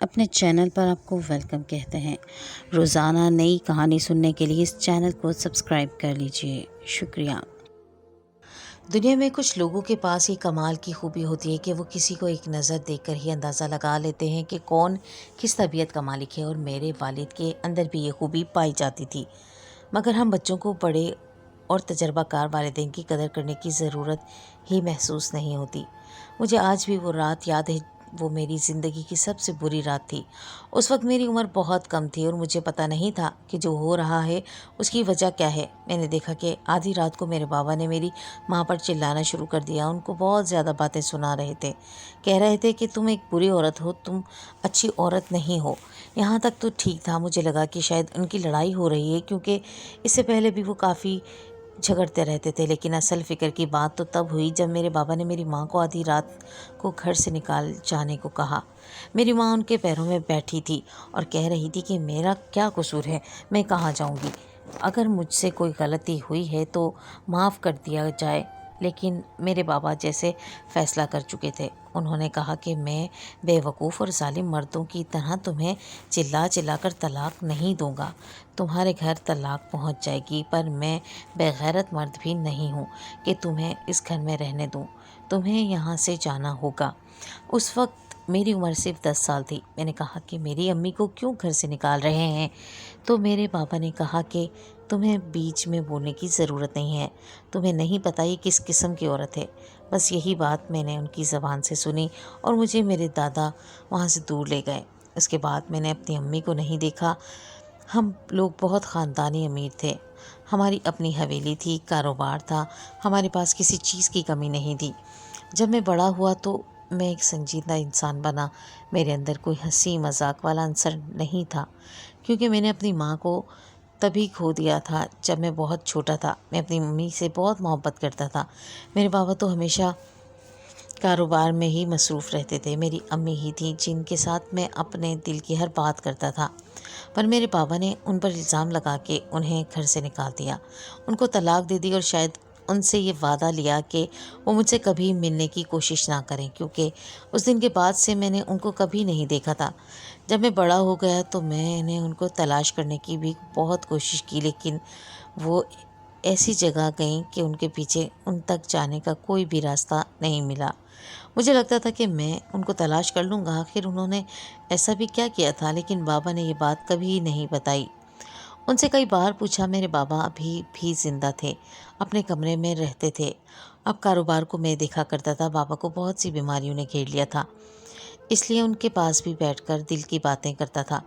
اپنے چینل پر آپ کو ویلکم کہتے ہیں۔ روزانہ نئی کہانی سننے کے لیے اس چینل کو سبسکرائب کر لیجئے۔ شکریہ۔ دنیا میں کچھ لوگوں کے پاس یہ کمال کی خوبی ہوتی ہے کہ وہ کسی کو ایک نظر دیکھ کر ہی اندازہ لگا لیتے ہیں کہ کون کس طبیعت کا مالک ہے، اور میرے والد کے اندر بھی یہ خوبی پائی جاتی تھی، مگر ہم بچوں کو بڑے اور تجربہ کار والدین کی قدر کرنے کی ضرورت ہی محسوس نہیں ہوتی۔ مجھے آج بھی وہ رات یاد ہے، وہ میری زندگی کی سب سے بری رات تھی۔ اس وقت میری عمر بہت کم تھی اور مجھے پتہ نہیں تھا کہ جو ہو رہا ہے اس کی وجہ کیا ہے۔ میں نے دیکھا کہ آدھی رات کو میرے بابا نے میری ماں پر چلانا شروع کر دیا۔ ان کو بہت زیادہ باتیں سنا رہے تھے، کہہ رہے تھے کہ تم ایک بری عورت ہو، تم اچھی عورت نہیں ہو۔ یہاں تک تو ٹھیک تھا، مجھے لگا کہ شاید ان کی لڑائی ہو رہی ہے، کیونکہ اس سے پہلے بھی وہ کافی جھگڑتے رہتے تھے۔ لیکن اصل فکر کی بات تو تب ہوئی جب میرے بابا نے میری ماں کو آدھی رات کو گھر سے نکال جانے کو کہا۔ میری ماں ان کے پیروں میں بیٹھی تھی اور کہہ رہی تھی کہ میرا کیا قصور ہے، میں کہاں جاؤں گی، اگر مجھ سے کوئی غلطی ہوئی ہے تو معاف کر دیا جائے۔ لیکن میرے بابا جیسے فیصلہ کر چکے تھے، انہوں نے کہا کہ میں بے وقوف اور ظالم مردوں کی طرح تمہیں چلا چلا کر طلاق نہیں دوں گا۔ تمہارے گھر طلاق پہنچ جائے گی، پر میں بے غیرت مرد بھی نہیں ہوں کہ تمہیں اس گھر میں رہنے دوں، تمہیں یہاں سے جانا ہوگا۔ اس وقت میری عمر صرف 10 سال تھی۔ میں نے کہا کہ میری امی کو کیوں گھر سے نکال رہے ہیں؟ تو میرے بابا نے کہا کہ تمہیں بیچ میں بولنے کی ضرورت نہیں ہے، تمہیں نہیں پتہ یہ کس قسم کی عورت ہے۔ بس یہی بات میں نے ان کی زبان سے سنی اور مجھے میرے دادا وہاں سے دور لے گئے۔ اس کے بعد میں نے اپنی امی کو نہیں دیکھا۔ ہم لوگ بہت خاندانی امیر تھے، ہماری اپنی حویلی تھی، کاروبار تھا، ہمارے پاس کسی چیز کی کمی نہیں تھی۔ جب میں بڑا ہوا تو میں ایک سنجیدہ انسان بنا۔ میرے اندر کوئی ہنسی مذاق والا عنصر نہیں تھا، کیونکہ میں نے اپنی ماں کو تبھی کھو دیا تھا جب میں بہت چھوٹا تھا۔ میں اپنی امی سے بہت محبت کرتا تھا۔ میرے بابا تو ہمیشہ کاروبار میں ہی مصروف رہتے تھے۔ میری امی ہی تھیں جن کے ساتھ میں اپنے دل کی ہر بات کرتا تھا، پر میرے بابا نے ان پر الزام لگا کے انہیں گھر سے نکال دیا، ان کو طلاق دے دی اور شاید ان سے یہ وعدہ لیا کہ وہ مجھ سے کبھی ملنے کی کوشش نہ کریں، کیونکہ اس دن کے بعد سے میں نے ان کو کبھی نہیں دیکھا تھا۔ جب میں بڑا ہو گیا تو میں نے ان کو تلاش کرنے کی بھی بہت کوشش کی، لیکن وہ ایسی جگہ گئیں کہ ان کے پیچھے ان تک جانے کا کوئی بھی راستہ نہیں ملا۔ مجھے لگتا تھا کہ میں ان کو تلاش کر لوں گا، آخر انہوں نے ایسا بھی کیا کیا تھا، لیکن بابا نے یہ بات کبھی نہیں بتائی۔ ان سے کئی بار پوچھا، میرے بابا ابھی بھی زندہ تھے، اپنے کمرے میں رہتے تھے۔ اب کاروبار کو میں دیکھا کرتا تھا۔ بابا کو بہت سی بیماریوں نے گھیر لیا تھا، اس لیے ان کے پاس بھی بیٹھ کر دل کی باتیں کرتا تھا۔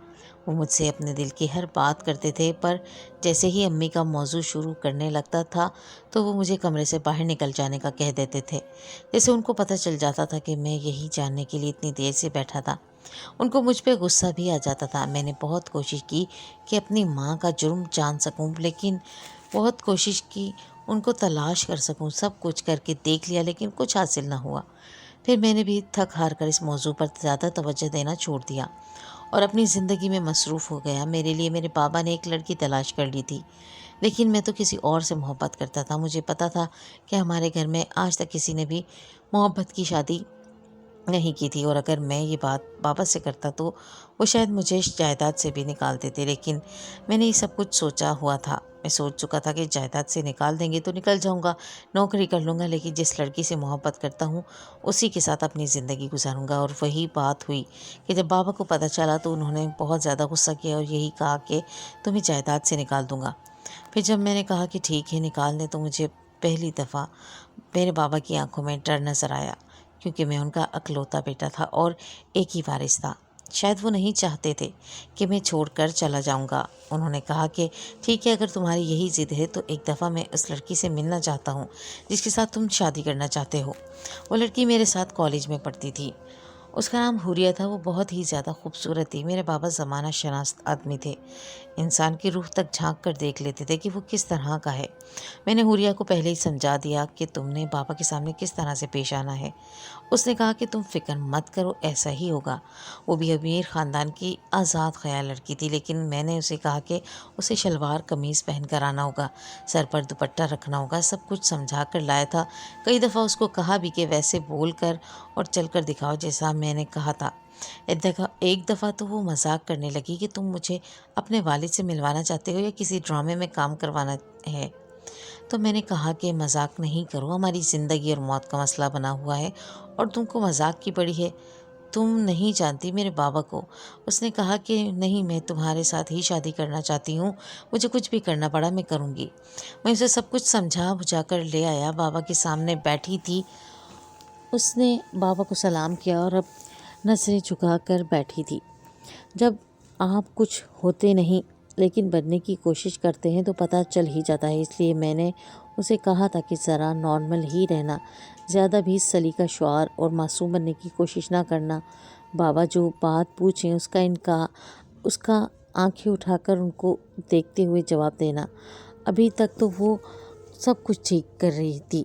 وہ مجھ سے اپنے دل کی ہر بات کرتے تھے، پر جیسے ہی امی کا موضوع شروع کرنے لگتا تھا تو وہ مجھے کمرے سے باہر نکل جانے کا کہہ دیتے تھے، جیسے ان کو پتہ چل جاتا تھا کہ میں یہی جاننے کے لیے اتنی دیر سے بیٹھا تھا۔ ان کو مجھ پہ غصہ بھی آ جاتا تھا۔ میں نے بہت کوشش کی کہ اپنی ماں کا جرم جان سکوں، لیکن بہت کوشش کی ان کو تلاش کر سکوں، سب کچھ کر کے دیکھ لیا، لیکن کچھ حاصل نہ ہوا۔ پھر میں نے بھی تھک ہار کر اس موضوع پر زیادہ توجہ دینا چھوڑ دیا اور اپنی زندگی میں مصروف ہو گیا۔ میرے لیے میرے بابا نے ایک لڑکی تلاش کر لی تھی، لیکن میں تو کسی اور سے محبت کرتا تھا۔ مجھے پتا تھا کہ ہمارے گھر میں آج تک کسی نے بھی محبت کی شادی نہیں کی تھی، اور اگر میں یہ بات بابا سے کرتا تو وہ شاید مجھے جائیداد سے بھی نکال دیتے۔ لیکن میں نے یہ سب کچھ سوچا ہوا تھا، میں سوچ چکا تھا کہ جائیداد سے نکال دیں گے تو نکل جاؤں گا، نوکری کر لوں گا، لیکن جس لڑکی سے محبت کرتا ہوں اسی کے ساتھ اپنی زندگی گزاروں گا۔ اور وہی بات ہوئی کہ جب بابا کو پتہ چلا تو انہوں نے بہت زیادہ غصہ کیا اور یہی کہا کہ تمہیں جائیداد سے نکال دوں گا۔ پھر جب میں نے کہا کہ ٹھیک ہے نکال دیں، تو مجھے پہلی دفعہ میرے بابا کی آنکھوں میں ڈر نظر آیا، کیونکہ میں ان کا اکلوتا بیٹا تھا اور ایک ہی وارث تھا۔ شاید وہ نہیں چاہتے تھے کہ میں چھوڑ کر چلا جاؤں گا۔ انہوں نے کہا کہ ٹھیک ہے، اگر تمہاری یہی ضد ہے تو ایک دفعہ میں اس لڑکی سے ملنا چاہتا ہوں جس کے ساتھ تم شادی کرنا چاہتے ہو۔ وہ لڑکی میرے ساتھ کالج میں پڑھتی تھی، اس کا نام حوریہ تھا۔ وہ بہت ہی زیادہ خوبصورت تھی۔ میرے بابا زمانہ شناس آدمی تھے، انسان کی روح تک جھانک کر دیکھ لیتے تھے کہ وہ کس طرح کا ہے۔ میں نے حوریہ کو پہلے ہی سمجھا دیا کہ تم نے بابا کے سامنے کس طرح سے پیش آنا ہے۔ اس نے کہا کہ تم فکر مت کرو، ایسا ہی ہوگا۔ وہ بھی امیر خاندان کی آزاد خیال لڑکی تھی، لیکن میں نے اسے کہا کہ اسے شلوار قمیض پہن کر آنا ہوگا، سر پر دوپٹہ رکھنا ہوگا، سب کچھ سمجھا کر لایا تھا۔ کئی دفعہ اس کو کہا بھی کہ ویسے بول کر اور چل کر دکھاؤ جیسا میں نے کہا تھا۔ ایک دفعہ تو وہ مذاق کرنے لگی کہ تم مجھے اپنے والد سے ملوانا چاہتے ہو یا کسی ڈرامے میں کام کروانا ہے۔ تو میں نے کہا کہ مذاق نہیں کرو، ہماری زندگی اور موت کا مسئلہ بنا ہوا ہے اور تم کو مذاق کی پڑی ہے، تم نہیں جانتی میرے بابا کو۔ اس نے کہا کہ نہیں، میں تمہارے ساتھ ہی شادی کرنا چاہتی ہوں، مجھے کچھ بھی کرنا پڑا میں کروں گی۔ میں اسے سب کچھ سمجھا بجھا کر لے آیا، بابا کے سامنے بیٹھی تھی۔ اس نے بابا کو سلام کیا اور اب نظریں جھکا کر بیٹھی تھی۔ جب آپ کچھ ہوتے نہیں لیکن بننے کی کوشش کرتے ہیں تو پتہ چل ہی جاتا ہے، اس لیے میں نے اسے کہا تھا کہ ذرا نارمل ہی رہنا، زیادہ بھی سلیقہ شعار اور معصوم بننے کی کوشش نہ کرنا۔ بابا جو بات پوچھیں اس کا آنکھیں اٹھا کر ان کو دیکھتے ہوئے جواب دینا۔ ابھی تک تو وہ سب کچھ ٹھیک کر رہی تھی۔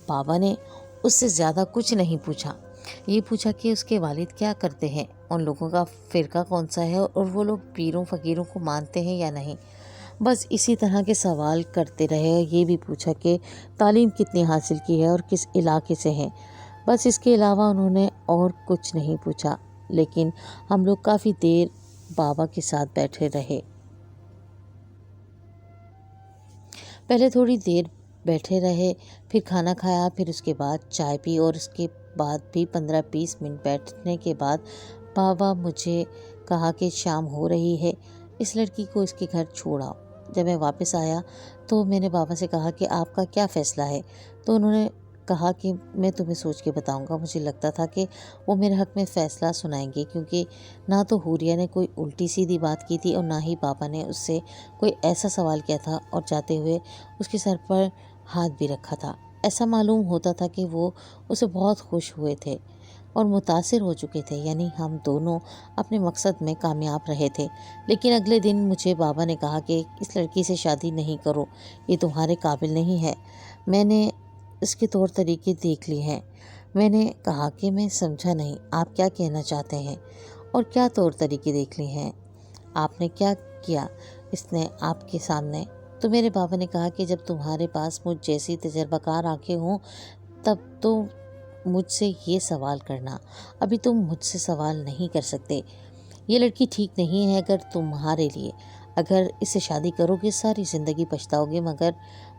بابا نے اس سے زیادہ کچھ نہیں پوچھا، یہ پوچھا کہ اس کے والد کیا کرتے ہیں، ان لوگوں کا فرقہ کون سا ہے اور وہ لوگ پیروں فقیروں کو مانتے ہیں یا نہیں۔ بس اسی طرح کے سوال کرتے رہے۔ یہ بھی پوچھا کہ تعلیم کتنی حاصل کی ہے اور کس علاقے سے ہیں۔ بس اس کے علاوہ انہوں نے اور کچھ نہیں پوچھا، لیکن ہم لوگ کافی دیر بابا کے ساتھ بیٹھے رہے۔ پہلے تھوڑی دیر بیٹھے رہے، پھر کھانا کھایا، پھر اس کے بعد چائے پی اور اس کے بعد بھی 15-20 منٹ بیٹھنے کے بعد بابا مجھے کہا کہ شام ہو رہی ہے، اس لڑکی کو اس کے گھر چھوڑ آؤ۔ جب میں واپس آیا تو میں نے بابا سے کہا کہ آپ کا کیا فیصلہ ہے؟ تو انہوں نے کہا کہ میں تمہیں سوچ کے بتاؤں گا۔ مجھے لگتا تھا کہ وہ میرے حق میں فیصلہ سنائیں گے، کیونکہ نہ تو حوریہ نے کوئی الٹی سیدھی بات کی تھی اور نہ ہی بابا نے اس سے کوئی ایسا سوال کیا تھا اور جاتے ہوئے اس کے سر پر ہاتھ بھی رکھا تھا۔ ایسا معلوم ہوتا تھا کہ وہ اسے بہت خوش ہوئے تھے اور متاثر ہو چکے تھے، یعنی ہم دونوں اپنے مقصد میں کامیاب رہے تھے۔ لیکن اگلے دن مجھے بابا نے کہا کہ اس لڑکی سے شادی نہیں کرو، یہ تمہارے قابل نہیں ہے، میں نے اس کے طور طریقے دیکھ لی ہیں۔ میں نے کہا کہ میں سمجھا نہیں، آپ کیا کہنا چاہتے ہیں اور کیا طور طریقے دیکھ لی ہیں؟ آپ نے کیا کیا اس نے آپ کے سامنے؟ تو میرے بابا نے کہا کہ جب تمہارے پاس مجھ جیسی تجربہ کار آنکھیں ہوں تب تو مجھ سے یہ سوال کرنا، ابھی تم مجھ سے سوال نہیں کر سکتے۔ یہ لڑکی ٹھیک نہیں ہے اگر تمہارے لیے، اگر اس سے شادی کرو گے ساری زندگی پچھتاؤ گے۔ مگر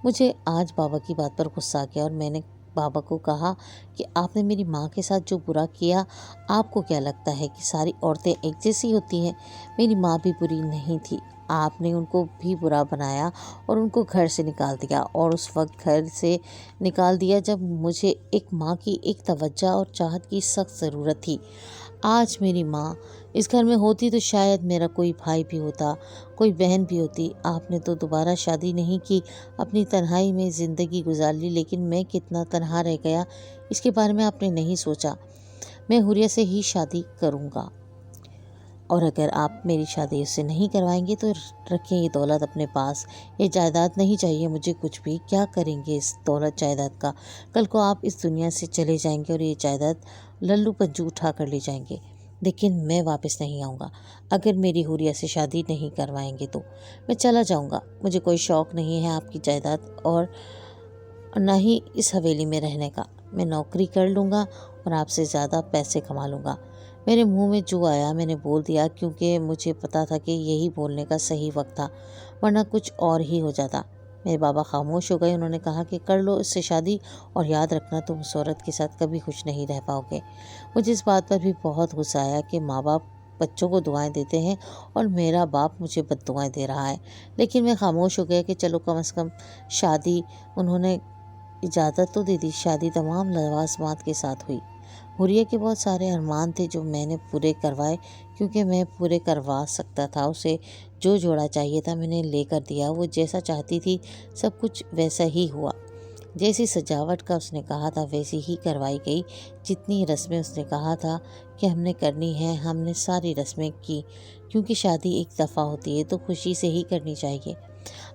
مجھے آج بابا کی بات پر غصہ آ گیا اور میں نے بابا کو کہا کہ آپ نے میری ماں کے ساتھ جو برا کیا، آپ کو کیا لگتا ہے کہ ساری عورتیں ایک جیسی ہوتی ہیں؟ میری ماں بھی بری نہیں تھی، آپ نے ان کو بھی برا بنایا اور ان کو گھر سے نکال دیا، اور اس وقت گھر سے نکال دیا جب مجھے ایک ماں کی ایک توجہ اور چاہت کی سخت ضرورت تھی۔ آج میری ماں اس گھر میں ہوتی تو شاید میرا کوئی بھائی بھی ہوتا، کوئی بہن بھی ہوتی۔ آپ نے تو دوبارہ شادی نہیں کی، اپنی تنہائی میں زندگی گزار لی، لیکن میں کتنا تنہا رہ گیا اس کے بارے میں آپ نے نہیں سوچا۔ میں حوریہ سے ہی شادی کروں گا، اور اگر آپ میری شادی اس سے نہیں کروائیں گے تو رکھیں یہ دولت اپنے پاس، یہ جائیداد نہیں چاہیے مجھے کچھ بھی۔ کیا کریں گے اس دولت جائیداد کا؟ کل کو آپ اس دنیا سے چلے جائیں گے اور یہ جائیداد للو پنجو اٹھا کر لے جائیں گے، لیکن میں واپس نہیں آؤں گا۔ اگر میری حوریہ سے شادی نہیں کروائیں گے تو میں چلا جاؤں گا۔ مجھے کوئی شوق نہیں ہے آپ کی جائیداد اور نہ ہی اس حویلی میں رہنے کا۔ میں نوکری کر لوں گا اور آپ سے زیادہ پیسے کما لوں گا۔ میرے منہ میں جو آیا میں نے بول دیا، کیونکہ مجھے پتا تھا کہ یہی بولنے کا صحیح وقت تھا، ورنہ کچھ اور ہی ہو جاتا۔ میرے بابا خاموش ہو گئے۔ انہوں نے کہا کہ کر لو اس سے شادی، اور یاد رکھنا تم اس عورت کے ساتھ کبھی خوش نہیں رہ پاؤ گے۔ مجھے اس بات پر بھی بہت غصہ آیا کہ ماں باپ بچوں کو دعائیں دیتے ہیں اور میرا باپ مجھے بد دعائیں دے رہا ہے، لیکن میں خاموش ہو گیا کہ چلو کم از کم شادی انہوں نے اجازت تو دے دی۔ شادی تمام لوازمات کے ساتھ ہوئی۔ حوریہ کے بہت سارے ارمان تھے جو میں نے پورے کروائے، کیونکہ میں پورے کروا سکتا تھا۔ اسے جو جوڑا چاہیے تھا میں نے لے کر دیا، وہ جیسا چاہتی تھی سب کچھ ویسا ہی ہوا۔ جیسی سجاوٹ کا اس نے کہا تھا ویسی ہی کروائی گئی، جتنی رسمیں اس نے کہا تھا کہ ہم نے کرنی ہے ہم نے ساری رسمیں کی، کیونکہ شادی ایک دفعہ ہوتی ہے تو خوشی سے ہی کرنی چاہیے۔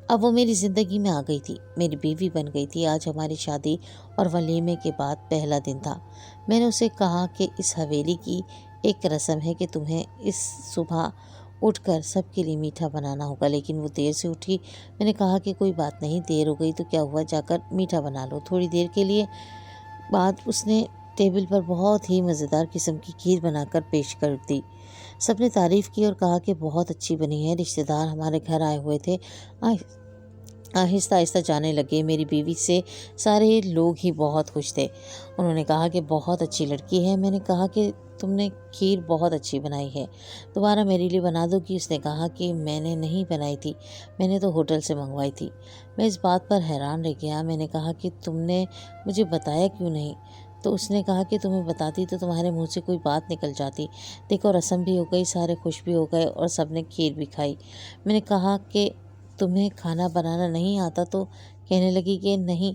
اب وہ میری زندگی میں آ گئی تھی، میری بیوی بن گئی تھی۔ آج ہماری شادی اور ولیمے کے بعد پہلا دن تھا۔ میں نے اسے کہا کہ اس حویلی کی ایک رسم ہے کہ تمہیں اس صبح اٹھ کر سب کے لیے میٹھا بنانا ہوگا، لیکن وہ دیر سے اٹھی۔ میں نے کہا کہ کوئی بات نہیں، دیر ہو گئی تو کیا ہوا، جا کر میٹھا بنا لو۔ تھوڑی دیر کے لیے بعد اس نے ٹیبل پر بہت ہی مزیدار قسم کی کھیر بنا کر پیش کر دی۔ سب نے تعریف کی اور کہا کہ بہت اچھی بنی ہے۔ رشتہ دار ہمارے گھر آئے ہوئے تھے، آہستہ آہستہ جانے لگے۔ میری بیوی سے سارے لوگ ہی بہت خوش تھے۔ انہوں نے کہا کہ بہت اچھی لڑکی ہے۔ میں نے کہا کہ تم نے کھیر بہت اچھی بنائی ہے، دوبارہ میرے لیے بنا دو گی؟ اس نے کہا کہ میں نے نہیں بنائی تھی، میں نے تو ہوٹل سے منگوائی تھی۔ میں اس بات پر حیران رہ گیا۔ میں نے کہا کہ تم نے مجھے بتایا کیوں نہیں؟ تو اس نے کہا کہ تمہیں بتاتی تو تمہارے منہ سے کوئی بات نکل جاتی۔ دیکھو رسم بھی ہو گئی، سارے خوش بھی ہو گئے اور سب نے کھیر بھی کھائی۔ میں نے کہا کہ تمہیں کھانا بنانا نہیں آتا؟ تو کہنے لگی کہ نہیں،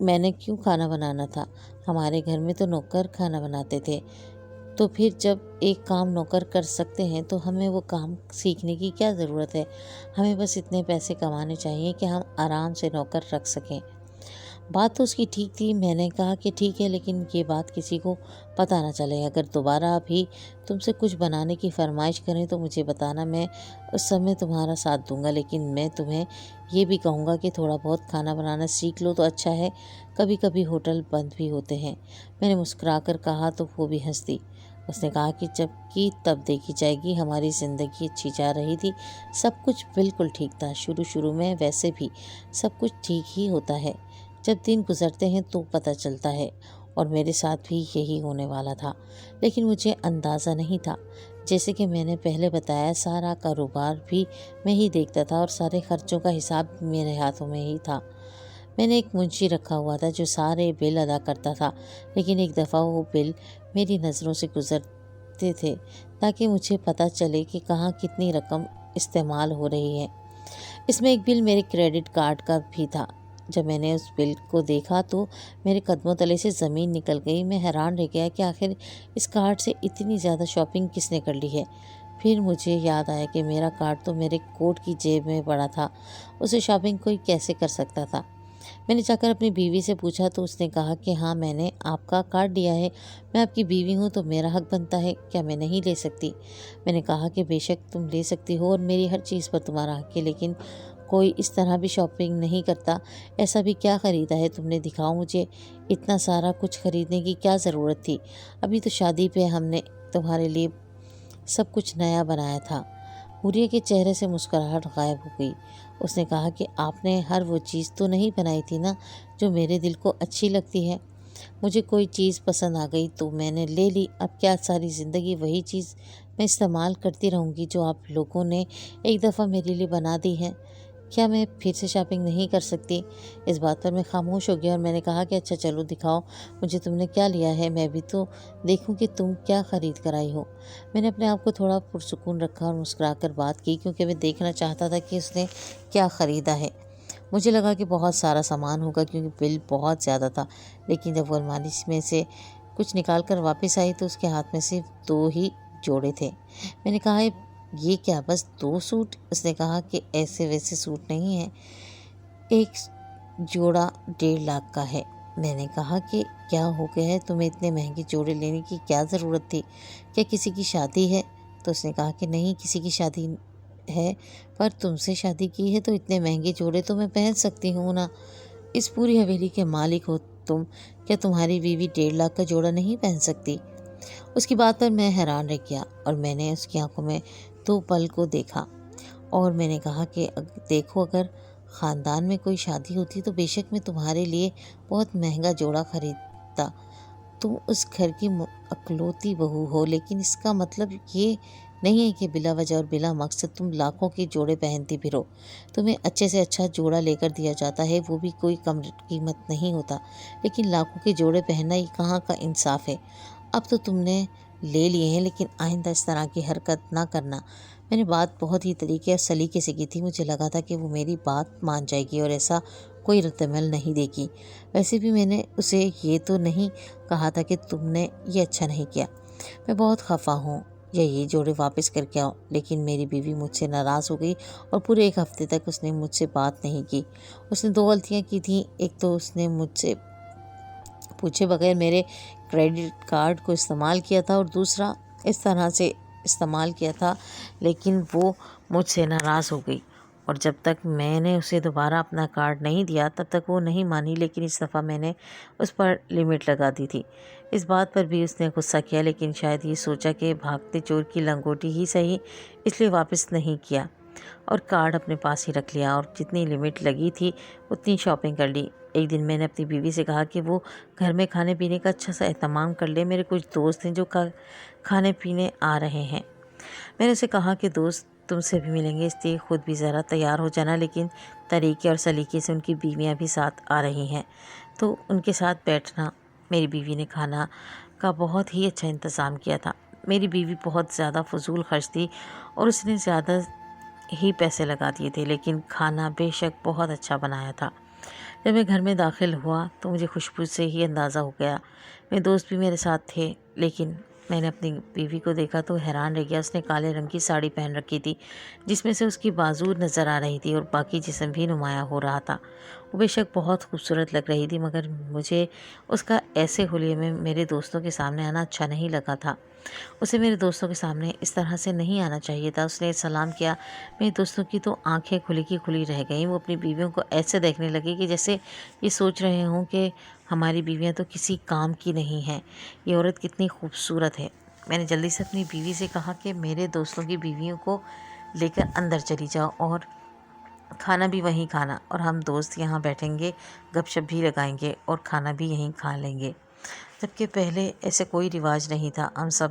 میں نے کیوں کھانا بنانا تھا، ہمارے گھر میں تو نوکر کھانا بناتے تھے۔ تو پھر جب ایک کام نوکر کر سکتے ہیں تو ہمیں وہ کام سیکھنے کی کیا ضرورت ہے؟ ہمیں بس اتنے پیسے کمانے چاہیے کہ ہم آرام سے نوکر رکھ سکیں۔ بات تو اس کی ٹھیک تھی۔ میں نے کہا کہ ٹھیک ہے، لیکن یہ بات کسی کو پتہ نہ چلے۔ اگر دوبارہ بھی تم سے کچھ بنانے کی فرمائش کریں تو مجھے بتانا، میں اس سمے تمہارا ساتھ دوں گا، لیکن میں تمہیں یہ بھی کہوں گا کہ تھوڑا بہت کھانا بنانا سیکھ لو تو اچھا ہے، کبھی کبھی ہوٹل بند بھی ہوتے ہیں۔ میں نے مسکرا کر کہا تو وہ بھی ہنس دی۔ اس نے کہا کہ جب کی تب دیکھی جائے گی، ہماری زندگی اچھی جا رہی تھی، سب کچھ بالکل ٹھیک تھا۔ شروع میں ویسے بھی سب کچھ ٹھیک ہی ہوتا ہے، جب دن گزرتے ہیں تو پتہ چلتا ہے، اور میرے ساتھ بھی یہی ہونے والا تھا، لیکن مجھے اندازہ نہیں تھا۔ جیسے کہ میں نے پہلے بتایا، سارا کاروبار بھی میں ہی دیکھتا تھا اور سارے خرچوں کا حساب بھی میرے ہاتھوں میں ہی تھا۔ میں نے ایک منشی رکھا ہوا تھا جو سارے بل ادا کرتا تھا، لیکن ایک دفعہ وہ بل میری نظروں سے گزرتے تھے تاکہ مجھے پتہ چلے کہ کہاں کتنی رقم استعمال ہو رہی ہے۔ اس میں ایک بل میرے کریڈٹ کارڈ کا بھی تھا۔ جب میں نے اس بل کو دیکھا تو میرے قدموں تلے سے زمین نکل گئی۔ میں حیران رہ گیا کہ آخر اس کارڈ سے اتنی زیادہ شاپنگ کس نے کر لی ہے۔ پھر مجھے یاد آیا کہ میرا کارڈ تو میرے کوٹ کی جیب میں پڑا تھا، اسے شاپنگ کوئی کیسے کر سکتا تھا؟ میں نے جا کر اپنی بیوی سے پوچھا تو اس نے کہا کہ ہاں، میں نے آپ کا کارڈ لیا ہے، میں آپ کی بیوی ہوں تو میرا حق بنتا ہے، کیا میں نہیں لے سکتی؟ میں نے کہا کہ بے شک تم لے سکتی ہو اور میری ہر چیز پر تمہارا حق ہے، لیکن کوئی اس طرح بھی شاپنگ نہیں کرتا۔ ایسا بھی کیا خریدا ہے تم نے؟ دکھاؤ مجھے، اتنا سارا کچھ خریدنے کی کیا ضرورت تھی؟ ابھی تو شادی پہ ہم نے تمہارے لیے سب کچھ نیا بنایا تھا۔ حوریہ کے چہرے سے مسکراہٹ غائب ہو گئی۔ اس نے کہا کہ آپ نے ہر وہ چیز تو نہیں بنائی تھی نا جو میرے دل کو اچھی لگتی ہے۔ مجھے کوئی چیز پسند آ گئی تو میں نے لے لی، اب کیا ساری زندگی وہی چیز میں استعمال کرتی رہوں گی جو آپ لوگوں نے ایک دفعہ میرے لیے بنا دی ہے؟ کیا میں پھر سے شاپنگ نہیں کر سکتی؟ اس بات پر میں خاموش ہو گیا اور میں نے کہا کہ اچھا چلو دکھاؤ مجھے تم نے کیا لیا ہے، میں بھی تو دیکھوں کہ تم کیا خرید کر آئی ہو۔ میں نے اپنے آپ کو تھوڑا پرسکون رکھا اور مسکرا کر بات کی، کیونکہ میں دیکھنا چاہتا تھا کہ اس نے کیا خریدا ہے۔ مجھے لگا کہ بہت سارا سامان ہوگا کیونکہ بل بہت زیادہ تھا، لیکن جب وہ الماری میں سے کچھ نکال کر واپس آئی تو اس کے ہاتھ میں صرف 2 ہی جوڑے تھے۔ میں نے کہا یہ کیا، بس 2 سوٹ؟ اس نے کہا کہ ایسے ویسے سوٹ نہیں ہیں، ایک جوڑا 1.5 لاکھ کا ہے۔ میں نے کہا کہ کیا ہو گیا ہے، تمہیں اتنے مہنگے جوڑے لینے کی کیا ضرورت تھی؟ کیا کسی کی شادی ہے؟ تو اس نے کہا کہ نہیں، کسی کی شادی ہے، پر تم سے شادی کی ہے تو اتنے مہنگے جوڑے تو میں پہن سکتی ہوں نا، اس پوری حویلی کے مالک ہو تم، کیا تمہاری بیوی 1.5 لاکھ کا جوڑا نہیں پہن سکتی؟ اس کی بات پر میں حیران رہ گیا اور میں نے اس کی آنکھوں میں 2 پل کو دیکھا اور میں نے کہا کہ دیکھو، اگر خاندان میں کوئی شادی ہوتی تو بے شک میں تمہارے لیے بہت مہنگا جوڑا خریدتا۔ تم اس گھر کی اکلوتی بہو ہو، لیکن اس کا مطلب یہ نہیں ہے کہ بلا وجہ اور بلا مقصد تم لاکھوں کے جوڑے پہنتی پھرو۔ تمہیں اچھے سے اچھا جوڑا لے کر دیا جاتا ہے، وہ بھی کوئی کم قیمت نہیں ہوتا، لیکن لاکھوں کے جوڑے پہننا یہ کہاں کا انصاف ہے؟ اب تو تم نے لے لیے ہیں، لیکن آئندہ اس طرح کی حرکت نہ کرنا۔ میں نے بات بہت ہی طریقے اور سلیقے سے کی تھی، مجھے لگا تھا کہ وہ میری بات مان جائے گی اور ایسا کوئی رد عمل نہیں دے گی۔ ویسے بھی میں نے اسے یہ تو نہیں کہا تھا کہ تم نے یہ اچھا نہیں کیا، میں بہت خفا ہوں، یا یہ جوڑے واپس کر کے آؤ۔ لیکن میری بیوی مجھ سے ناراض ہو گئی اور پورے 1 ہفتے تک اس نے مجھ سے بات نہیں کی۔ اس نے 2 غلطیاں کی تھیں، ایک تو اس نے مجھ سے پوچھے بغیر میرے کریڈٹ کارڈ کو استعمال کیا تھا اور دوسرا اس طرح سے استعمال کیا تھا، لیکن وہ مجھ سے ناراض ہو گئی اور جب تک میں نے اسے دوبارہ اپنا کارڈ نہیں دیا تب تک وہ نہیں مانی، لیکن اس دفعہ میں نے اس پر لمٹ لگا دی تھی۔ اس بات پر بھی اس نے غصہ کیا، لیکن شاید یہ سوچا کہ بھاگتے چور کی لنگوٹی ہی صحیح، اس لیے واپس نہیں کیا اور کارڈ اپنے پاس ہی رکھ لیا اور جتنی لمٹ لگی تھی اتنی شاپنگ کر لی۔ ایک دن میں نے اپنی بیوی سے کہا کہ وہ گھر میں کھانے پینے کا اچھا سا اہتمام کر لے، میرے کچھ دوست ہیں جو کھانے پینے آ رہے ہیں۔ میں نے اسے کہا کہ دوست تم سے بھی ملیں گے، اس لیے خود بھی ذرا تیار ہو جانا، لیکن طریقے اور سلیقے سے ان کی بیویاں بھی ساتھ آ رہی ہیں تو ان کے ساتھ بیٹھنا۔ میری بیوی نے کھانا کا بہت ہی اچھا انتظام کیا تھا۔ میری بیوی بہت زیادہ فضول خرچ تھی اور اس نے زیادہ ہی پیسے لگا دیے تھے، لیکن کھانا بے شک بہت اچھا بنایا تھا۔ جب میں گھر میں داخل ہوا تو مجھے خوشبو سے ہی اندازہ ہو گیا۔ میرے دوست بھی میرے ساتھ تھے، لیکن میں نے اپنی بیوی کو دیکھا تو حیران رہ گیا۔ اس نے کالے رنگ کی ساڑی پہن رکھی تھی جس میں سے اس کی بازو نظر آ رہی تھی اور باقی جسم بھی نمایاں ہو رہا تھا۔ وہ بے شک بہت خوبصورت لگ رہی تھی، مگر مجھے اس کا ایسے حلیے میں میرے دوستوں کے سامنے آنا اچھا نہیں لگا تھا۔ اسے میرے دوستوں کے سامنے اس طرح سے نہیں آنا چاہیے تھا۔ اس نے سلام کیا۔ میرے دوستوں کی تو آنکھیں کھلی کی کھلی رہ گئیں۔ وہ اپنی بیویوں کو ایسے دیکھنے لگے کہ جیسے یہ سوچ رہے ہوں کہ ہماری بیویاں تو کسی کام کی نہیں ہیں، یہ عورت کتنی خوبصورت ہے۔ میں نے جلدی سے اپنی بیوی سے کہا کہ میرے دوستوں کی بیویوں کو لے کر اندر چلی جاؤ اور کھانا بھی وہیں کھانا، اور ہم دوست یہاں بیٹھیں گے، گپ شپ بھی لگائیں گے اور کھانا بھی یہیں کھا لیں گے۔ جبکہ پہلے ایسے کوئی رواج نہیں تھا، ہم سب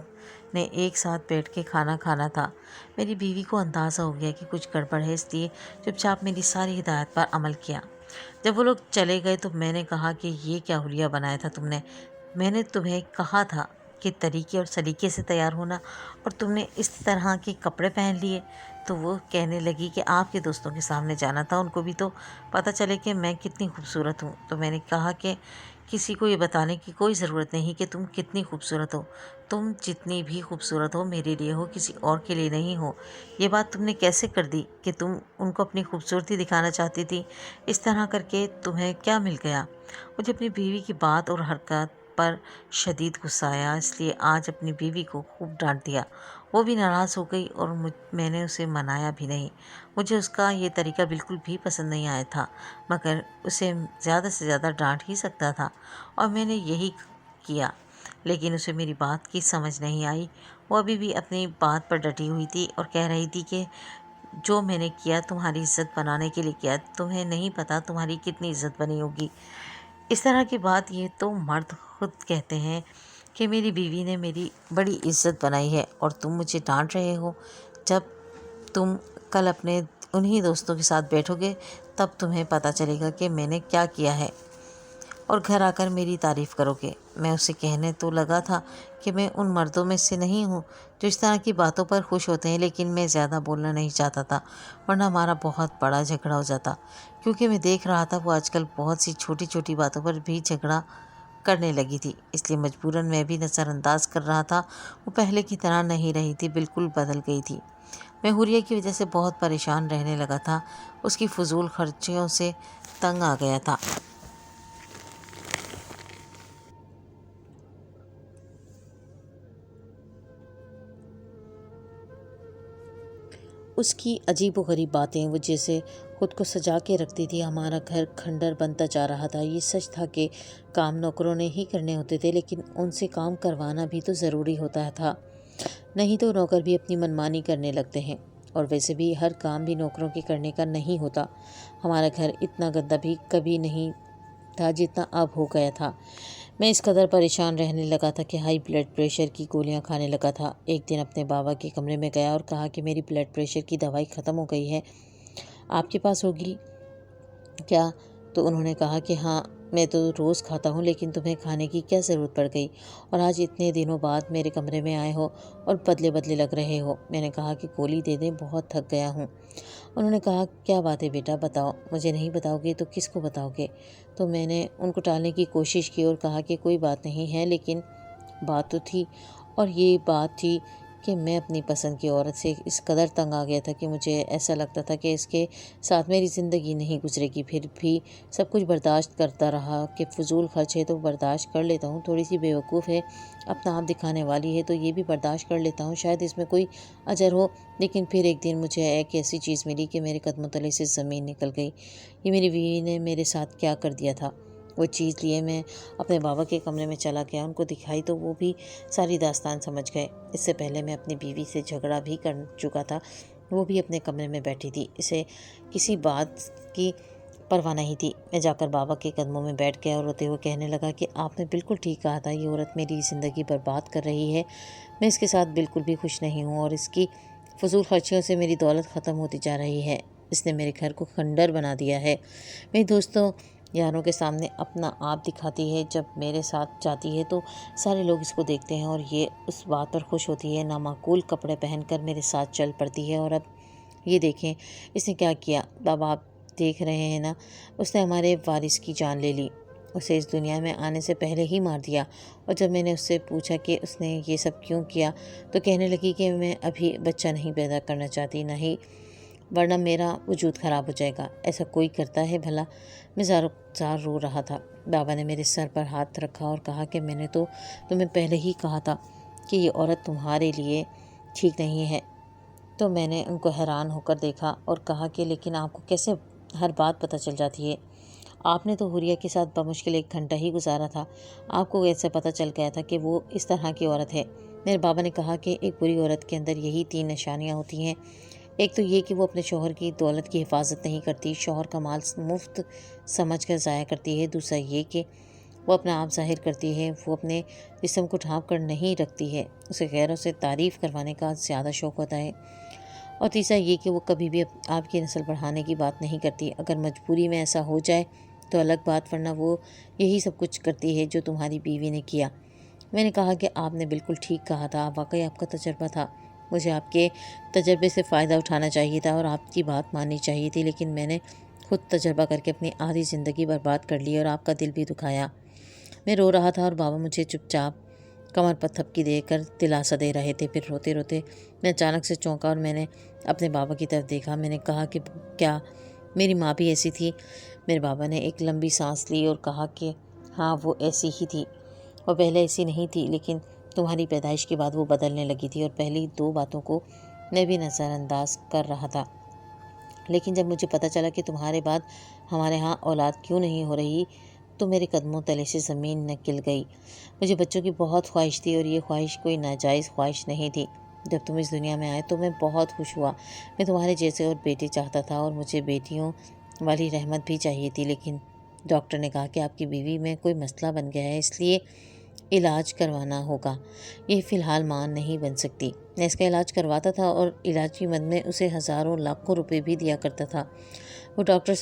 نے ایک ساتھ بیٹھ کے کھانا کھانا تھا۔ میری بیوی کو اندازہ ہو گیا کہ کچھ گڑبڑ ہے، اس لیے چپ چاپ میری ساری ہدایت پر عمل کیا۔ جب وہ لوگ چلے گئے تو میں نے کہا کہ یہ کیا حلیہ بنایا تھا تم نے؟ میں نے تمہیں کہا تھا کہ طریقے اور سلیقے سے تیار ہونا، اور تم نے اس طرح کے کپڑے پہن لیے۔ تو وہ کہنے لگی کہ آپ کے دوستوں کے سامنے جانا تھا، ان کو بھی تو پتہ چلے کہ میں کتنی خوبصورت ہوں۔ تو میں نے کہا کہ کسی کو یہ بتانے کی کوئی ضرورت نہیں کہ تم کتنی خوبصورت ہو، تم جتنی بھی خوبصورت ہو میرے لیے ہو، کسی اور کے لیے نہیں ہو۔ یہ بات تم نے کیسے کر دی کہ تم ان کو اپنی خوبصورتی دکھانا چاہتی تھی؟ اس طرح کر کے تمہیں کیا مل گیا؟ مجھے اپنی بیوی کی بات اور حرکات پر شدید غصہ آیا، اس لیے آج اپنی بیوی کو خوب ڈانٹ دیا۔ وہ بھی ناراض ہو گئی اور میں نے اسے منایا بھی نہیں۔ مجھے اس کا یہ طریقہ بالکل بھی پسند نہیں آیا تھا، مگر اسے زیادہ سے زیادہ ڈانٹ ہی سکتا تھا اور میں نے یہی کیا، لیکن اسے میری بات کی سمجھ نہیں آئی۔ وہ ابھی بھی اپنی بات پر ڈٹی ہوئی تھی اور کہہ رہی تھی کہ جو میں نے کیا تمہاری عزت بنانے کے لیے کیا، تمہیں نہیں پتہ تمہاری کتنی عزت بنی ہوگی۔ اس طرح کی بات یہ تو مرد خود کہتے ہیں کہ میری بیوی نے میری بڑی عزت بنائی ہے اور تم مجھے ڈانٹ رہے ہو۔ جب تم کل اپنے انہی دوستوں کے ساتھ بیٹھو گے تب تمہیں پتہ چلے گا کہ میں نے کیا کیا ہے اور گھر آ کر میری تعریف کرو گے۔ میں اسے کہنے تو لگا تھا کہ میں ان مردوں میں سے نہیں ہوں جو اس طرح کی باتوں پر خوش ہوتے ہیں، لیکن میں زیادہ بولنا نہیں چاہتا تھا ورنہ ہمارا بہت بڑا جھگڑا ہو جاتا، کیونکہ میں دیکھ رہا تھا وہ آج کل بہت سی چھوٹی چھوٹی باتوں پر بھی جھگڑا کرنے لگی تھی، اس لیے مجبوراً میں بھی نظر انداز کر رہا تھا۔ وہ پہلے کی طرح نہیں رہی تھی، بالکل بدل گئی تھی۔ میں حوریہ کی وجہ سے بہت پریشان رہنے لگا تھا، اس کی فضول خرچیوں سے تنگ آ گیا تھا۔ اس کی عجیب و غریب باتیں، وہ جیسے خود کو سجا کے رکھتی تھی۔ ہمارا گھر کھنڈر بنتا جا رہا تھا۔ یہ سچ تھا کہ کام نوکروں نے ہی کرنے ہوتے تھے، لیکن ان سے کام کروانا بھی تو ضروری ہوتا تھا، نہیں تو نوکر بھی اپنی منمانی کرنے لگتے ہیں، اور ویسے بھی ہر کام بھی نوکروں کے کرنے کا نہیں ہوتا۔ ہمارا گھر اتنا گندا بھی کبھی نہیں تھا جتنا اب ہو گیا تھا۔ میں اس قدر پریشان رہنے لگا تھا کہ ہائی بلڈ پریشر کی گولیاں کھانے لگا تھا۔ ایک دن اپنے بابا کے کمرے میں گیا اور کہا کہ میری بلڈ پریشر کی دوائی ختم ہو گئی ہے، آپ کے پاس ہوگی کیا؟ تو انہوں نے کہا کہ ہاں، میں تو روز کھاتا ہوں، لیکن تمہیں کھانے کی کیا ضرورت پڑ گئی اور آج اتنے دنوں بعد میرے کمرے میں آئے ہو اور بدلے بدلے لگ رہے ہو؟ میں نے کہا کہ گولی دے دیں، بہت تھک گیا ہوں۔ انہوں نے کہا کیا بات ہے بیٹا، بتاؤ، مجھے نہیں بتاؤ گے تو کس کو بتاؤ گے؟ تو میں نے ان کو ٹالنے کی کوشش کی اور کہا کہ کوئی بات نہیں ہے، لیکن بات تو تھی، اور یہ بات تھی کہ میں اپنی پسند کی عورت سے اس قدر تنگ آ گیا تھا کہ مجھے ایسا لگتا تھا کہ اس کے ساتھ میری زندگی نہیں گزرے گی۔ پھر بھی سب کچھ برداشت کرتا رہا کہ فضول خرچ ہے تو برداشت کر لیتا ہوں، تھوڑی سی بیوقوف ہے، اپنا آپ دکھانے والی ہے تو یہ بھی برداشت کر لیتا ہوں، شاید اس میں کوئی اجر ہو۔ لیکن پھر ایک دن مجھے ایک ایسی چیز ملی کہ میرے قدموں تلے سے زمین نکل گئی۔ یہ میری بیوی نے میرے ساتھ کیا کر دیا تھا۔ وہ چیز لیے میں اپنے بابا کے کمرے میں چلا گیا، ان کو دکھائی تو وہ بھی ساری داستان سمجھ گئے۔ اس سے پہلے میں اپنی بیوی سے جھگڑا بھی کر چکا تھا، وہ بھی اپنے کمرے میں بیٹھی تھی، اسے کسی بات کی پرواہ نہیں تھی۔ میں جا کر بابا کے قدموں میں بیٹھ گیا اور روتے ہوئے کہنے لگا کہ آپ نے بالکل ٹھیک کہا تھا، یہ عورت میری زندگی برباد کر رہی ہے، میں اس کے ساتھ بالکل بھی خوش نہیں ہوں اور اس کی فضول خرچیوں سے میری دولت ختم ہوتی جا رہی ہے، اس نے میرے گھر کو کھنڈر بنا دیا ہے۔ میری دوستوں یاروں کے سامنے اپنا آپ دکھاتی ہے، جب میرے ساتھ جاتی ہے تو سارے لوگ اس کو دیکھتے ہیں اور یہ اس بات پر خوش ہوتی ہے، نامعقول کپڑے پہن کر میرے ساتھ چل پڑتی ہے۔ اور اب یہ دیکھیں اس نے کیا کیا، اب آپ دیکھ رہے ہیں نا، اس نے ہمارے وارث کی جان لے لی، اسے اس دنیا میں آنے سے پہلے ہی مار دیا۔ اور جب میں نے اس سے پوچھا کہ اس نے یہ سب کیوں کیا تو کہنے لگی کہ میں ابھی بچہ نہیں پیدا کرنا چاہتی، نہ ہی ورنہ میرا وجود خراب ہو جائے گا، ایسا کوئی کرتا ہے بھلا؟ میں زار رو رہا تھا۔ بابا نے میرے سر پر ہاتھ رکھا اور کہا کہ میں نے تو تمہیں پہلے ہی کہا تھا کہ یہ عورت تمہارے لیے ٹھیک نہیں ہے۔ تو میں نے ان کو حیران ہو کر دیکھا اور کہا کہ لیکن آپ کو کیسے ہر بات پتہ چل جاتی ہے؟ آپ نے تو حوریہ کے ساتھ بمشکل 1 گھنٹہ ہی گزارا تھا، آپ کو کیسے پتہ چل گیا تھا کہ وہ اس طرح کی عورت ہے؟ میرے بابا نے کہا کہ ایک بری عورت کے اندر یہی 3 نشانیاں ہوتی ہیں، ایک تو یہ کہ وہ اپنے شوہر کی دولت کی حفاظت نہیں کرتی، شوہر کا مال مفت سمجھ کر ضائع کرتی ہے، دوسرا یہ کہ وہ اپنا آپ ظاہر کرتی ہے، وہ اپنے جسم کو ڈھانپ کر نہیں رکھتی ہے، اسے غیروں سے تعریف کروانے کا زیادہ شوق ہوتا ہے، اور تیسرا یہ کہ وہ کبھی بھی آپ کی نسل بڑھانے کی بات نہیں کرتی، اگر مجبوری میں ایسا ہو جائے تو الگ بات، ورنہ وہ یہی سب کچھ کرتی ہے جو تمہاری بیوی نے کیا۔ میں نے کہا کہ آپ نے بالکل ٹھیک کہا تھا، واقعی آپ کا تجربہ تھا، مجھے آپ کے تجربے سے فائدہ اٹھانا چاہیے تھا اور آپ کی بات ماننی چاہیے تھی، لیکن میں نے خود تجربہ کر کے اپنی آدھی زندگی برباد کر لی اور آپ کا دل بھی دکھایا۔ میں رو رہا تھا اور بابا مجھے چپ چاپ کمر پر تھپکی دے کر دلاسا دے رہے تھے۔ پھر روتے روتے میں اچانک سے چونکا اور میں نے اپنے بابا کی طرف دیکھا۔ میں نے کہا کہ کیا میری ماں بھی ایسی تھی؟ میرے بابا نے ایک لمبی سانس لی اور کہا کہ ہاں وہ ایسی ہی تھی، وہ پہلے ایسی نہیں تھی، لیکن تمہاری پیدائش کے بعد وہ بدلنے لگی تھی، اور پہلی 2 باتوں کو میں بھی نظر انداز کر رہا تھا، لیکن جب مجھے پتہ چلا کہ تمہارے بعد ہمارے ہاں اولاد کیوں نہیں ہو رہی تو میرے قدموں تلے سے زمین نکل گئی۔ مجھے بچوں کی بہت خواہش تھی اور یہ خواہش کوئی ناجائز خواہش نہیں تھی۔ جب تم اس دنیا میں آئے تو میں بہت خوش ہوا، میں تمہارے جیسے اور بیٹے چاہتا تھا اور مجھے بیٹیوں والی رحمت بھی چاہیے تھی، لیکن ڈاکٹر نے کہا کہ آپ کی بیوی میں کوئی مسئلہ بن گیا ہے، اس لیے علاج کروانا ہوگا، یہ فی الحال ماں نہیں بن سکتی۔ میں اس کا علاج کرواتا تھا اور علاج کی مد میں اسے ہزاروں لاکھوں روپے بھی دیا کرتا تھا۔ وہ ڈاکٹر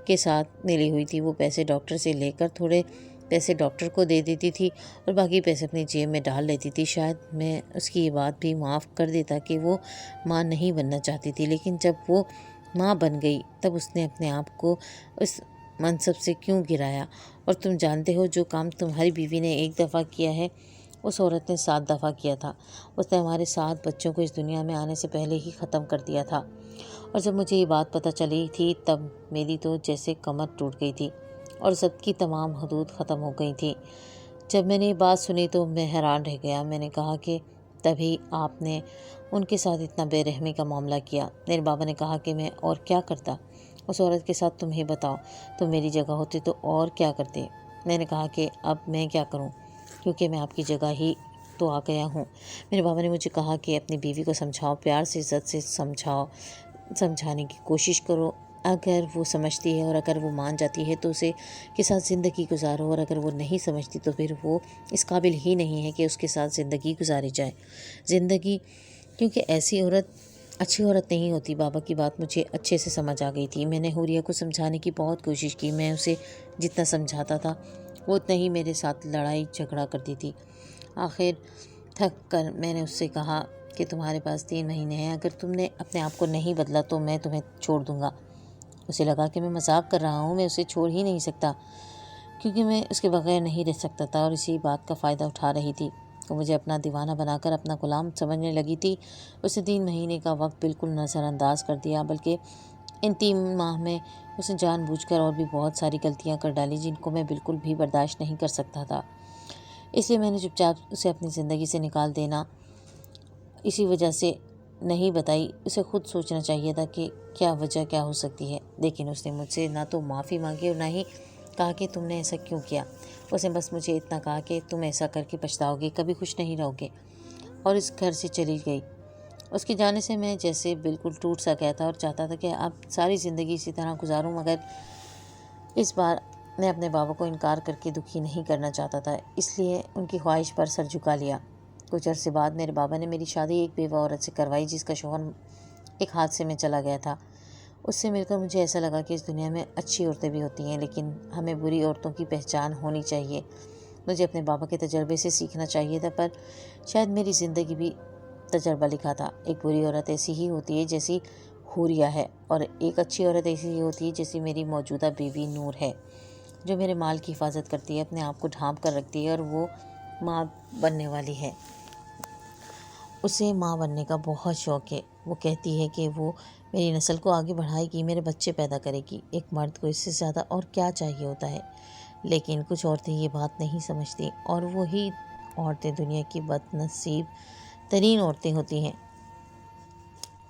کے ساتھ ملی ہوئی تھی، وہ پیسے ڈاکٹر سے لے کر تھوڑے پیسے ڈاکٹر کو دے دیتی تھی اور باقی پیسے اپنی جیب میں ڈال لیتی تھی۔ شاید میں اس کی یہ بات بھی معاف کر دیتا کہ وہ ماں نہیں بننا چاہتی تھی، لیکن جب وہ ماں بن گئی تب اس نے اپنے آپ کو اس منصب سے کیوں گرایا؟ اور تم جانتے ہو جو کام تمہاری بیوی نے 1 دفعہ کیا ہے اس عورت نے 7 دفعہ کیا تھا۔ اس نے ہمارے 7 بچوں کو اس دنیا میں آنے سے پہلے ہی ختم کر دیا تھا، اور جب مجھے یہ بات پتہ چلی تھی تب میری تو جیسے کمر ٹوٹ گئی تھی اور ضبط کی تمام حدود ختم ہو گئی تھیں۔ جب میں نے یہ بات سنی تو میں حیران رہ گیا۔ میں نے کہا کہ تبھی آپ نے ان کے ساتھ اتنا بے رحمی کا معاملہ کیا۔ میرے بابا نے کہا کہ میں اور کیا کرتا اس عورت کے ساتھ، تم ہی بتاؤ، تم میری جگہ ہوتے تو اور کیا کرتے؟ میں نے کہا کہ اب میں کیا کروں، کیونکہ میں آپ کی جگہ ہی تو آ گیا ہوں۔ میرے بابا نے مجھے کہا کہ اپنی بیوی کو سمجھاؤ، پیار سے عزت سے سمجھانے کی کوشش کرو، اگر وہ سمجھتی ہے اور اگر وہ مان جاتی ہے تو اسے کے ساتھ زندگی گزارو، اور اگر وہ نہیں سمجھتی تو پھر وہ اس قابل ہی نہیں ہے کہ اس کے ساتھ زندگی گزاری جائے۔ زندگی کیونکہ ایسی عورت اچھی عورت نہیں ہوتی۔ بابا کی بات مجھے اچھے سے سمجھ آ گئی تھی۔ میں نے حوریہ کو سمجھانے کی بہت کوشش کی، میں اسے جتنا سمجھاتا تھا وہ اتنا ہی میرے ساتھ لڑائی جھگڑا کرتی تھی۔ آخر تھک کر میں نے اس سے کہا کہ تمہارے پاس 3 مہینے ہیں، اگر تم نے اپنے آپ کو نہیں بدلا تو میں تمہیں چھوڑ دوں گا۔ اسے لگا کہ میں مذاق کر رہا ہوں، میں اسے چھوڑ ہی نہیں سکتا کیونکہ میں اس کے بغیر نہیں رہ سکتا تھا اور اسی بات کا فائدہ اٹھا رہی تھی۔ وہ مجھے اپنا دیوانہ بنا کر اپنا غلام سمجھنے لگی تھی۔ اسے 3 مہینے کا وقت بالکل نظر انداز کر دیا، بلکہ ان 3 ماہ میں اس نے جان بوجھ کر اور بھی بہت ساری غلطیاں کر ڈالی جن کو میں بالکل بھی برداشت نہیں کر سکتا تھا۔ اس لیے میں نے چپ چاپ اسے اپنی زندگی سے نکال دینا اسی وجہ سے نہیں بتائی۔ اسے خود سوچنا چاہیے تھا کہ کیا وجہ کیا ہو سکتی ہے، لیکن اس نے مجھ سے نہ تو معافی مانگی اور نہ ہی کہا کہ تم نے ایسا کیوں کیا۔ اس نے بس مجھے اتنا کہا کہ تم ایسا کر کے پچھتاؤ گے، کبھی خوش نہیں رہو گے، اور اس گھر سے چلی گئی۔ اس کے جانے سے میں جیسے بالکل ٹوٹ سا گیا تھا اور چاہتا تھا کہ اب ساری زندگی اسی طرح گزاروں، مگر اس بار میں اپنے بابا کو انکار کر کے دکھی نہیں کرنا چاہتا تھا، اس لیے ان کی خواہش پر سر جھکا لیا۔ کچھ عرصے بعد میرے بابا نے میری شادی ایک بیوہ عورت سے کروائی جس کا شوہر ایک حادثے میں چلا گیا تھا۔ اس سے مل کر مجھے ایسا لگا کہ اس دنیا میں اچھی عورتیں بھی ہوتی ہیں، لیکن ہمیں بری عورتوں کی پہچان ہونی چاہیے۔ مجھے اپنے بابا کے تجربے سے سیکھنا چاہیے تھا، پر شاید میری زندگی بھی تجربہ لکھا تھا۔ ایک بری عورت ایسی ہی ہوتی ہے جیسی حوریہ ہے، اور ایک اچھی عورت ایسی ہی ہوتی ہے جیسی میری موجودہ بیوی نور ہے، جو میرے مال کی حفاظت کرتی ہے، اپنے آپ کو ڈھانپ کر رکھتی ہے، اور وہ ماں بننے والی ہے۔ اسے ماں بننے کا بہت شوق ہے۔ وہ کہتی ہے کہ وہ میری نسل کو آگے بڑھائے گی، میرے بچے پیدا کرے گی۔ ایک مرد کو اس سے زیادہ اور کیا چاہیے ہوتا ہے؟ لیکن کچھ عورتیں یہ بات نہیں سمجھتی، اور وہی عورتیں دنیا کی بد نصیب ترین عورتیں ہوتی ہیں،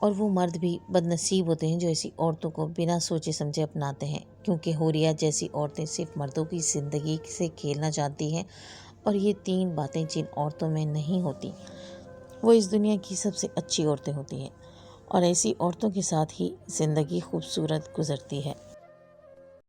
اور وہ مرد بھی بد نصیب ہوتے ہیں جو ایسی عورتوں کو بنا سوچے سمجھے اپناتے ہیں، کیونکہ حوریہ جیسی عورتیں صرف مردوں کی زندگی سے کھیلنا چاہتی ہیں، اور یہ 3 باتیں جن عورتوں میں نہیں ہوتی وہ اس دنیا کی سب سے اچھی عورتیں ہوتی ہیں، اور ایسی عورتوں کے ساتھ ہی زندگی خوبصورت گزرتی ہے۔